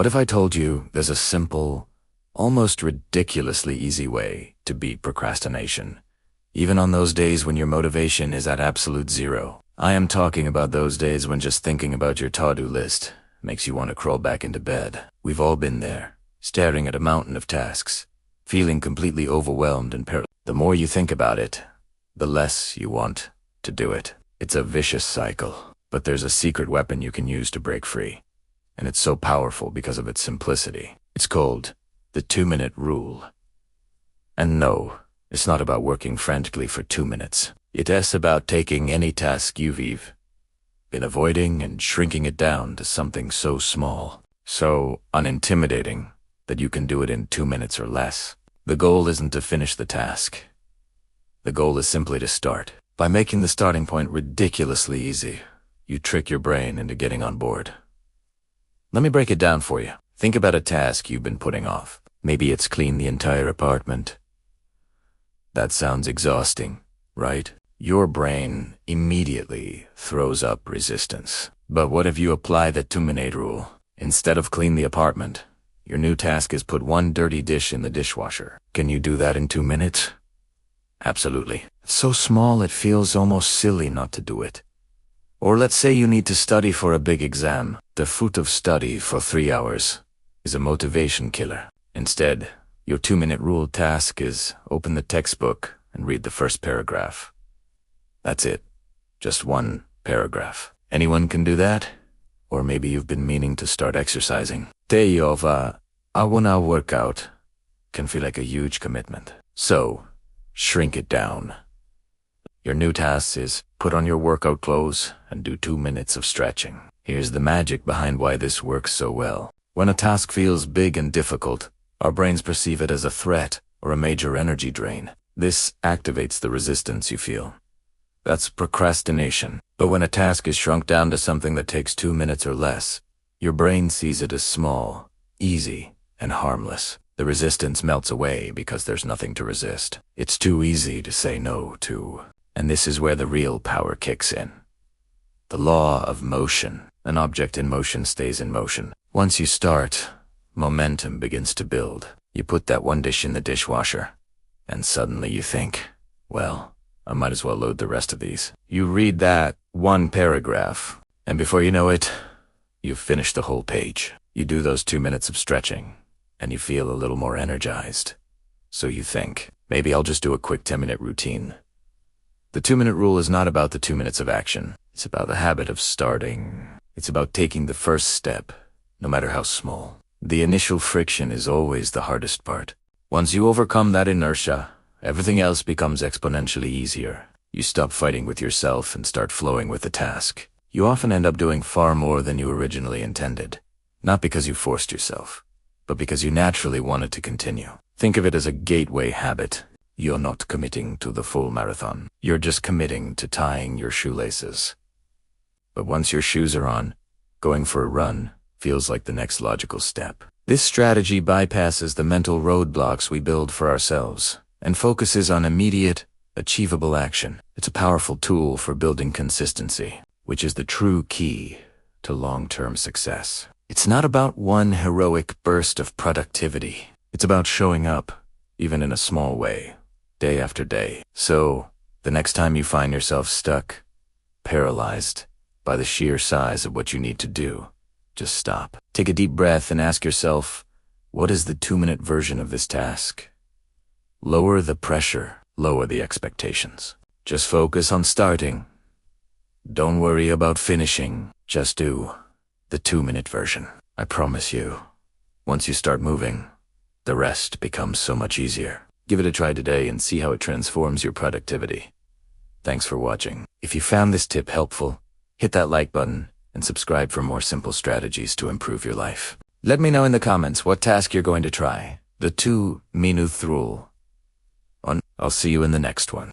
What if I told you there's a simple, almost ridiculously easy way to beat procrastination, even on those days when your motivation is at absolute zero? I am talking about those days when just thinking about your to-do list makes you want to crawl back into bed. We've all been there, staring at a mountain of tasks, feeling completely overwhelmed and paralyzed. The more you think about it, the less you want to do it. It's a vicious cycle, but there's a secret weapon you can use to break free, and it's so powerful because of its simplicity. It's called the 2-minute rule. And no, it's not about working frantically for 2 minutes. It's about taking any task you've been avoiding and shrinking it down to something so small, so unintimidating, that you can do it in 2 minutes or less. The goal isn't to finish the task. The goal is simply to start. By making the starting point ridiculously easy, you trick your brain into getting on board. Let me break it down for you. Think about a task you've been putting off. Maybe it's clean the entire apartment. That sounds exhausting, right? Your brain immediately throws up resistance. But what if you apply the 2-minute rule? Instead of clean the apartment, your new task is put one dirty dish in the dishwasher. Can you do that in 2 minutes? Absolutely. It's so small it feels almost silly not to do it. Or let's say you need to study for a big exam. The fruit of study for 3 hours is a motivation killer. Instead, your 2-minute rule task is open the textbook and read the first paragraph. That's it. Just one paragraph. Anyone can do that? Or maybe you've been meaning to start exercising. Day of a 1-hour workout can feel like a huge commitment. So, shrink it down. Your new task is put on your workout clothes and do 2 minutes of stretching. Here's the magic behind why this works so well. When a task feels big and difficult, our brains perceive it as a threat or a major energy drain. This activates the resistance you feel. That's procrastination. But when a task is shrunk down to something that takes 2 minutes or less, your brain sees it as small, easy, and harmless. The resistance melts away because there's nothing to resist. It's too easy to say no to. And this is where the real power kicks in. The law of motion. An object in motion stays in motion. Once you start, momentum begins to build. You put that one dish in the dishwasher, and suddenly you think, well, I might as well load the rest of these. You read that one paragraph, and before you know it, you've finished the whole page. You do those 2 minutes of stretching, and you feel a little more energized. So you think, maybe I'll just do a quick 10-minute routine. The 2-minute rule is not about the 2 minutes of action. It's about the habit of starting. It's about taking the first step, no matter how small. The initial friction is always the hardest part. Once you overcome that inertia, everything else becomes exponentially easier. You stop fighting with yourself and start flowing with the task. You often end up doing far more than you originally intended. Not because you forced yourself, but because you naturally wanted to continue. Think of it as a gateway habit. You're not committing to the full marathon. You're just committing to tying your shoelaces. But once your shoes are on, going for a run feels like the next logical step. This strategy bypasses the mental roadblocks we build for ourselves and focuses on immediate, achievable action. It's a powerful tool for building consistency, which is the true key to long-term success. It's not about one heroic burst of productivity. It's about showing up, even in a small way, day after day. So, the next time you find yourself stuck, paralyzed by the sheer size of what you need to do, just stop. Take a deep breath and ask yourself, what is the 2-minute version of this task? Lower the pressure, lower the expectations. Just focus on starting. Don't worry about finishing. Just do the 2-minute version. I promise you, once you start moving, the rest becomes so much easier. Give it a try today and see how it transforms your productivity. Thanks for watching. If you found this tip helpful, hit that like button and subscribe for more simple strategies to improve your life. Let me know in the comments what task you're going to try. The 2-minute rule. I'll see you in the next one.